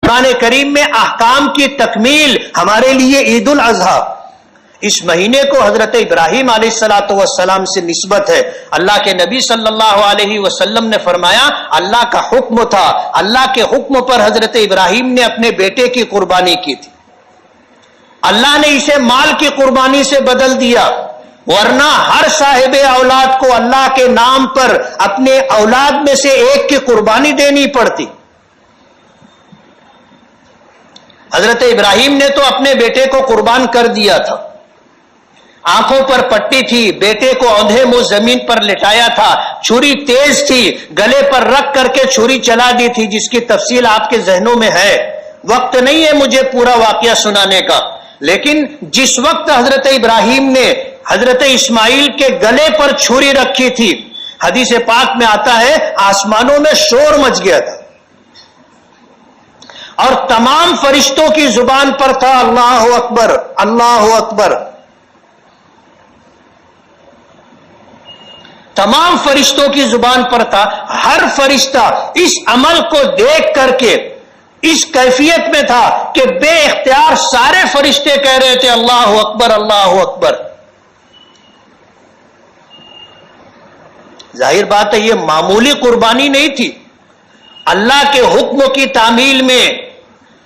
قرآن کریم میں احکام کی تکمیل ہمارے لیے عید الاضحیٰ. اس مہینے کو حضرت ابراہیم علیہ الصلوۃ والسلام سے نسبت ہے. اللہ کے نبی صلی اللہ علیہ وسلم نے فرمایا اللہ کا حکم تھا, اللہ کے حکم پر حضرت ابراہیم نے اپنے بیٹے کی قربانی کی تھی. اللہ نے اسے مال کی قربانی سے بدل دیا, ورنہ ہر صاحب اولاد کو اللہ کے نام پر اپنے اولاد میں سے ایک کی قربانی دینی پڑتی. حضرت ابراہیم نے تو اپنے بیٹے کو قربان کر دیا تھا. آنکھوں پر پٹی تھی, بیٹے کو اندھے منہ زمین پر لٹایا تھا, چھری تیز تھی, گلے پر رکھ کر کے چھری چلا دی تھی, جس کی تفصیل آپ کے ذہنوں میں ہے. وقت نہیں ہے مجھے پورا واقعہ سنانے کا, لیکن جس وقت حضرت ابراہیم نے حضرت اسماعیل کے گلے پر چھری رکھی تھی, حدیث پاک میں آتا ہے آسمانوں میں شور مچ گیا تھا اور تمام فرشتوں کی زبان پر تھا اللہ اکبر اللہ اکبر. تمام فرشتوں کی زبان پر تھا. ہر فرشتہ اس عمل کو دیکھ کر کے اس کیفیت میں تھا کہ بے اختیار سارے فرشتے کہہ رہے تھے اللہ اکبر اللہ اکبر. ظاہر بات ہے یہ معمولی قربانی نہیں تھی. اللہ کے حکم کی تعمیل میں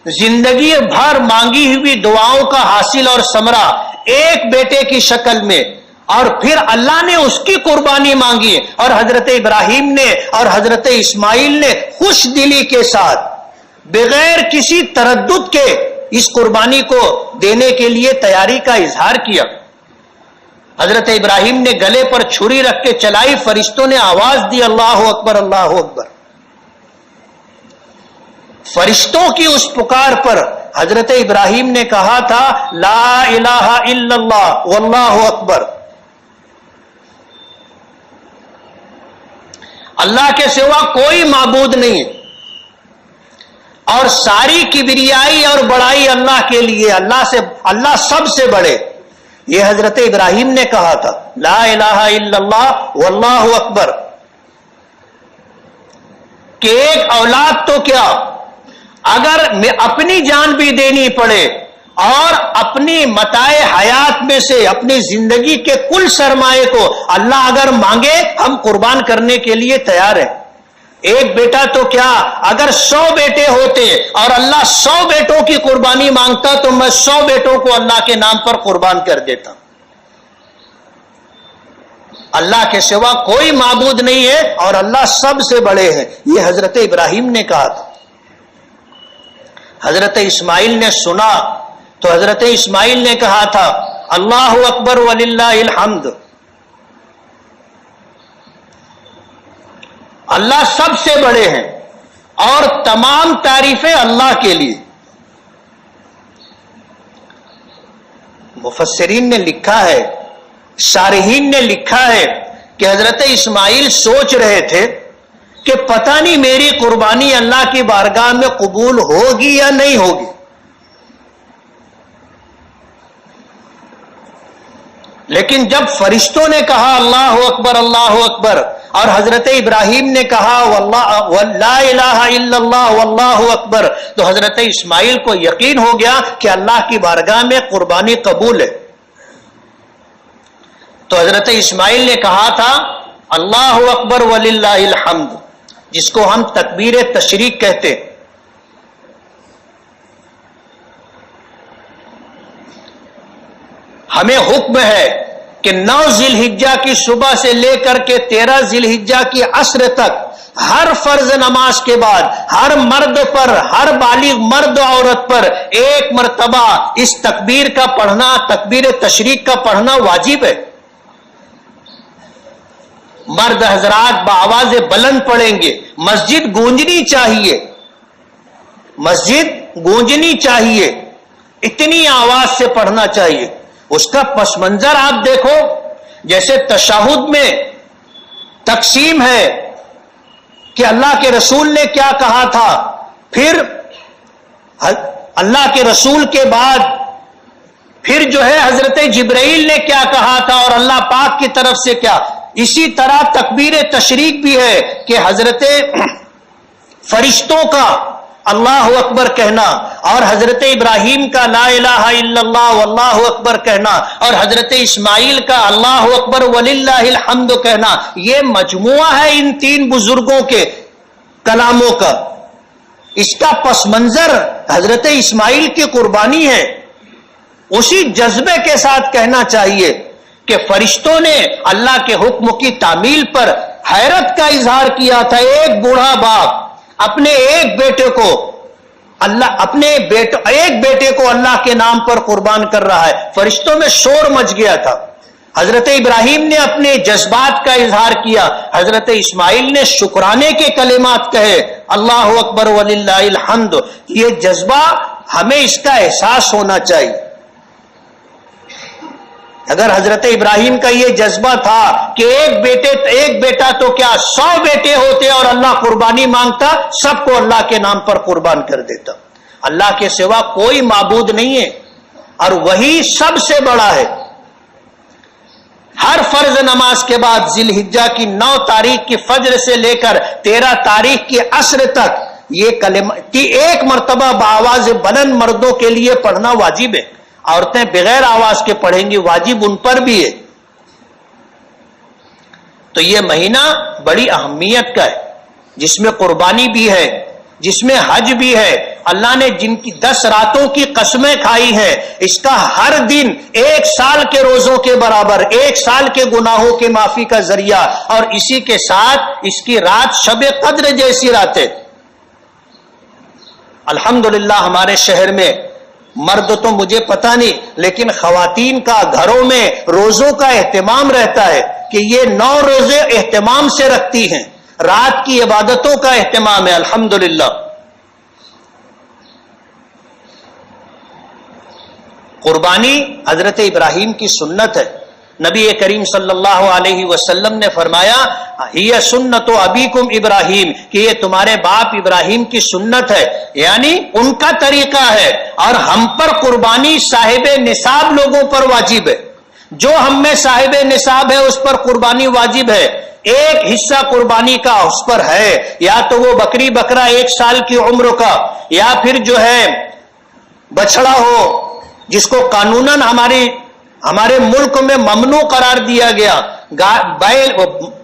زندگی بھر مانگی ہوئی دعاؤں کا حاصل اور ثمرہ ایک بیٹے کی شکل میں, اور پھر اللہ نے اس کی قربانی مانگی, اور حضرت ابراہیم نے اور حضرت اسماعیل نے خوش دلی کے ساتھ بغیر کسی تردد کے اس قربانی کو دینے کے لیے تیاری کا اظہار کیا. حضرت ابراہیم نے گلے پر چھری رکھ کے چلائی, فرشتوں نے آواز دی اللہ اکبر اللہ اکبر. فرشتوں کی اس پکار پر حضرت ابراہیم نے کہا تھا لا الہ الا اللہ واللہ اکبر. اللہ کے سوا کوئی معبود نہیں, اور ساری کبریائی اور بڑائی اللہ کے لیے, اللہ سب سے بڑے. یہ حضرت ابراہیم نے کہا تھا لا الہ الا اللہ واللہ اکبر. کہ ایک اولاد تو کیا, اگر میں اپنی جان بھی دینی پڑے اور اپنی متاع حیات میں سے اپنی زندگی کے کل سرمایے کو اللہ اگر مانگے ہم قربان کرنے کے لیے تیار ہیں. ایک بیٹا تو کیا, اگر 100 بیٹے ہوتے اور اللہ 100 بیٹوں کی قربانی مانگتا تو میں 100 بیٹوں کو اللہ کے نام پر قربان کر دیتا. اللہ کے سوا کوئی معبود نہیں ہے اور اللہ سب سے بڑے ہیں. یہ حضرت ابراہیم نے کہا تھا. حضرت اسماعیل نے سنا تو حضرت اسماعیل نے کہا تھا اللہ اکبر وللہ الحمد. اللہ سب سے بڑے ہیں اور تمام تعریفیں اللہ کے لیے. مفسرین نے لکھا ہے, شارحین نے لکھا ہے کہ حضرت اسماعیل سوچ رہے تھے کہ پتہ نہیں میری قربانی اللہ کی بارگاہ میں قبول ہوگی یا نہیں ہوگی. لیکن جب فرشتوں نے کہا اللہ اکبر اور حضرت ابراہیم نے کہا لا الہ الا اللہ واللہ اکبر, تو حضرت اسماعیل کو یقین ہو گیا کہ اللہ کی بارگاہ میں قربانی قبول ہے. تو حضرت اسماعیل نے کہا تھا اللہ اکبر وللہ الحمد, جس کو ہم تکبیر تشریق کہتے. ہمیں حکم ہے کہ 9 ذی الحجہ کی صبح سے لے کر کے 13 ذی الحجہ کی عصر تک ہر فرض نماز کے بعد ہر مرد پر, ہر بالغ مرد و عورت پر ایک مرتبہ اس تکبیر کا پڑھنا, تکبیر تشریق کا پڑھنا واجب ہے. مرد حضرات بآواز بلند پڑھیں گے. مسجد گونجنی چاہیے, مسجد گونجنی چاہیے, اتنی آواز سے پڑھنا چاہیے. اس کا پس منظر آپ دیکھو, جیسے تشہد میں تقسیم ہے کہ اللہ کے رسول نے کیا کہا تھا, پھر اللہ کے رسول کے بعد پھر جو ہے حضرت جبرائیل نے کیا کہا تھا اور اللہ پاک کی طرف سے کیا. اسی طرح تکبیر تشریق بھی ہے کہ حضرت فرشتوں کا اللہ اکبر کہنا، اور حضرت ابراہیم کا لا الہ الا اللہ واللہ اکبر کہنا، اور حضرت اسماعیل کا اللہ اکبر وللہ الحمد کہنا، یہ مجموعہ ہے ان تین بزرگوں کے کلاموں کا۔ اس کا پس منظر حضرت اسماعیل کی قربانی ہے۔ اسی جذبے کے ساتھ کہنا چاہیے کہ فرشتوں نے اللہ کے حکم کی تعمیل پر حیرت کا اظہار کیا تھا۔ ایک بوڑھا باپ اپنے ایک بیٹے کو اللہ کے نام پر قربان کر رہا ہے، فرشتوں میں شور مچ گیا تھا۔ حضرت ابراہیم نے اپنے جذبات کا اظہار کیا، حضرت اسماعیل نے شکرانے کے کلمات کہے، اللہ اکبر وللہ الحمد۔ یہ جذبہ ہمیں اس کا احساس ہونا چاہیے۔ اگر حضرت ابراہیم کا یہ جذبہ تھا کہ ایک بیٹا تو کیا 100 بیٹے ہوتے اور اللہ قربانی مانگتا، سب کو اللہ کے نام پر قربان کر دیتا۔ اللہ کے سوا کوئی معبود نہیں ہے اور وہی سب سے بڑا ہے۔ ہر فرض نماز کے بعد ذی الحجہ کی 9 تاریخ کی فجر سے لے کر 13 تاریخ کی عصر تک یہ کلمہ ایک مرتبہ بآواز بلند مردوں کے لیے پڑھنا واجب ہے۔ عورتیں بغیر آواز کے پڑھیں گی، واجب ان پر بھی ہے۔ تو یہ مہینہ بڑی اہمیت کا ہے، جس میں قربانی بھی ہے، جس میں حج بھی ہے۔ اللہ نے جن کی 10 راتوں کی قسمیں کھائی ہیں، اس کا ہر دن 1 سال کے روزوں کے برابر، 1 سال کے گناہوں کے معافی کا ذریعہ، اور اسی کے ساتھ اس کی رات شب قدر جیسی رات ہے۔ الحمدللہ ہمارے شہر میں مرد تو مجھے پتہ نہیں، لیکن خواتین کا گھروں میں روزوں کا اہتمام رہتا ہے کہ یہ 9 روزے اہتمام سے رکھتی ہیں، رات کی عبادتوں کا اہتمام ہے۔ الحمدللہ قربانی حضرت ابراہیم کی سنت ہے۔ نبی کریم صلی اللہ علیہ وسلم نے فرمایا، یہ سنت ابیکم ابراہیم، کہ یہ تمہارے باپ ابراہیم کی سنت ہے، یعنی ان کا طریقہ ہے، اور ہم پر قربانی صاحب نصاب لوگوں پر واجب ہے۔ جو ہم میں صاحب نصاب ہے اس پر قربانی واجب ہے۔ ایک حصہ قربانی کا اس پر ہے، یا تو وہ بکری بکرا 1 سال کی عمر کا، یا پھر جو ہے بچڑا ہو جس کو قانوناً ہمارے ملک میں ممنوع قرار دیا گیا،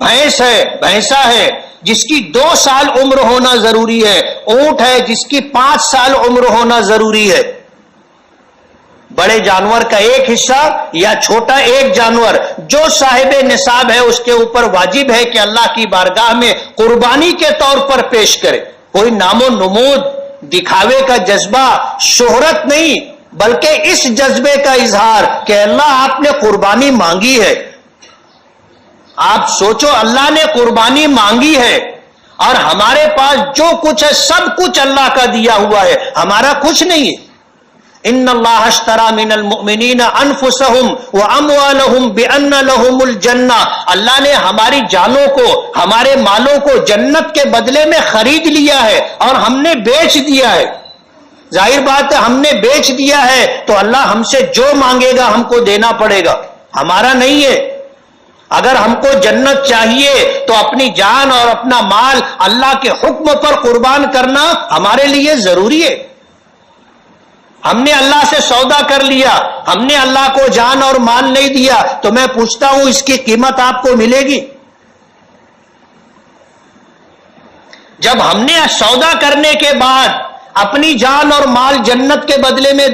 بھینسا ہے جس کی 2 سال عمر ہونا ضروری ہے، اونٹ ہے جس کی 5 سال عمر ہونا ضروری ہے۔ بڑے جانور کا ایک حصہ یا چھوٹا ایک جانور جو صاحب نصاب ہے اس کے اوپر واجب ہے کہ اللہ کی بارگاہ میں قربانی کے طور پر پیش کرے۔ کوئی نام و نمود، دکھاوے کا جذبہ، شہرت نہیں، بلکہ اس جذبے کا اظہار کہ اللہ آپ نے قربانی مانگی ہے۔ آپ سوچو، اللہ نے قربانی مانگی ہے اور ہمارے پاس جو کچھ ہے سب کچھ اللہ کا دیا ہوا ہے، ہمارا کچھ نہیں ہے۔ ان اللہ اشترى من المؤمنین انفسهم واموالهم بان لهم الجنہ، اللہ نے ہماری جانوں کو، ہمارے مالوں کو جنت کے بدلے میں خرید لیا ہے اور ہم نے بیچ دیا ہے۔ ظاہر بات ہے، ہم نے بیچ دیا ہے تو اللہ ہم سے جو مانگے گا ہم کو دینا پڑے گا، ہمارا نہیں ہے۔ اگر ہم کو جنت چاہیے تو اپنی جان اور اپنا مال اللہ کے حکم پر قربان کرنا ہمارے لیے ضروری ہے۔ ہم نے اللہ سے سودا کر لیا، ہم نے اللہ کو جان اور مال نہیں دیا، تو میں پوچھتا ہوں اس کی قیمت آپ کو ملے گی؟ جب ہم نے سودا کرنے کے بعد اپنی جان اور مال جنت کے بدلے میں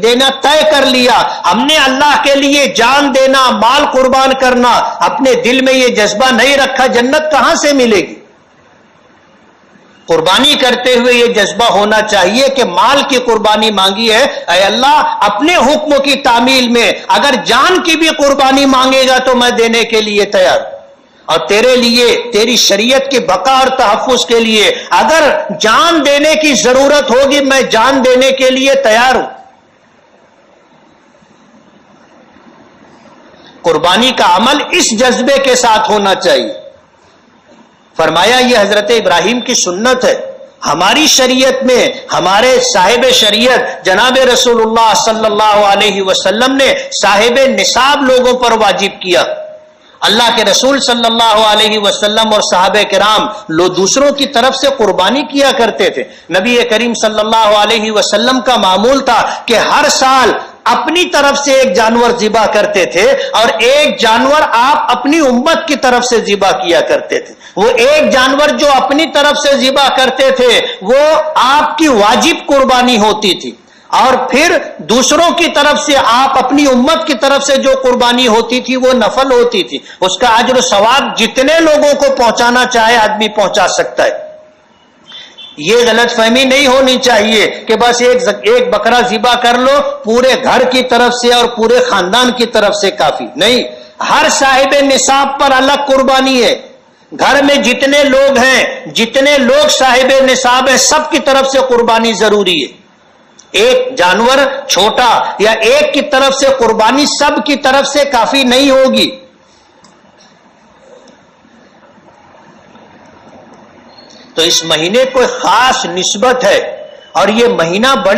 دینا طے کر لیا، ہم نے اللہ کے لیے جان دینا، مال قربان کرنا، اپنے دل میں یہ جذبہ نہیں رکھا، جنت کہاں سے ملے گی؟ قربانی کرتے ہوئے یہ جذبہ ہونا چاہیے کہ مال کی قربانی مانگی ہے، اے اللہ اپنے حکم کی تعمیل میں اگر جان کی بھی قربانی مانگے گا تو میں دینے کے لیے تیار، اور تیرے لیے، تیری شریعت کی بقا اور تحفظ کے لیے اگر جان دینے کی ضرورت ہوگی میں جان دینے کے لیے تیار ہوں۔ قربانی کا عمل اس جذبے کے ساتھ ہونا چاہیے۔ فرمایا یہ حضرت ابراہیم کی سنت ہے۔ ہماری شریعت میں ہمارے صاحب شریعت جناب رسول اللہ صلی اللہ علیہ وسلم نے صاحب نصاب لوگوں پر واجب کیا، اللہ کے رسول صلی اللہ علیہ وسلم اور صحابہ کرام دوسروں کی طرف سے قربانی کیا کرتے تھے. نبی کریم صلی اللہ علیہ وسلم کا معمول تھا کہ ہر سال اپنی طرف سے ایک جانور ذبح کرتے تھے اور ایک جانور آپ اپنی امت کی طرف سے ذبح کیا کرتے تھے. وہ ایک جانور جو اپنی طرف سے ذبح کرتے تھے وہ آپ کی واجب قربانی ہوتی تھی، اور پھر دوسروں کی طرف سے آپ اپنی امت کی طرف سے جو قربانی ہوتی تھی وہ نفل ہوتی تھی. اس کا اجر و ثواب جتنے لوگوں کو پہنچانا چاہے آدمی پہنچا سکتا ہے. یہ غلط فہمی نہیں ہونی چاہیے کہ بس ایک بکرا ذبح کر لو پورے گھر کی طرف سے اور پورے خاندان کی طرف سے کافی نہیں. ہر صاحب نصاب پر الگ قربانی ہے. گھر میں جتنے لوگ ہیں، جتنے لوگ صاحب نصاب ہیں، سب کی طرف سے قربانی ضروری ہے. ایک جانور چھوٹا یا ایک کی طرف سے قربانی سب کی طرف سے کافی نہیں ہوگی. تو اس مہینے کو خاص نسبت ہے اور یہ مہینہ بڑی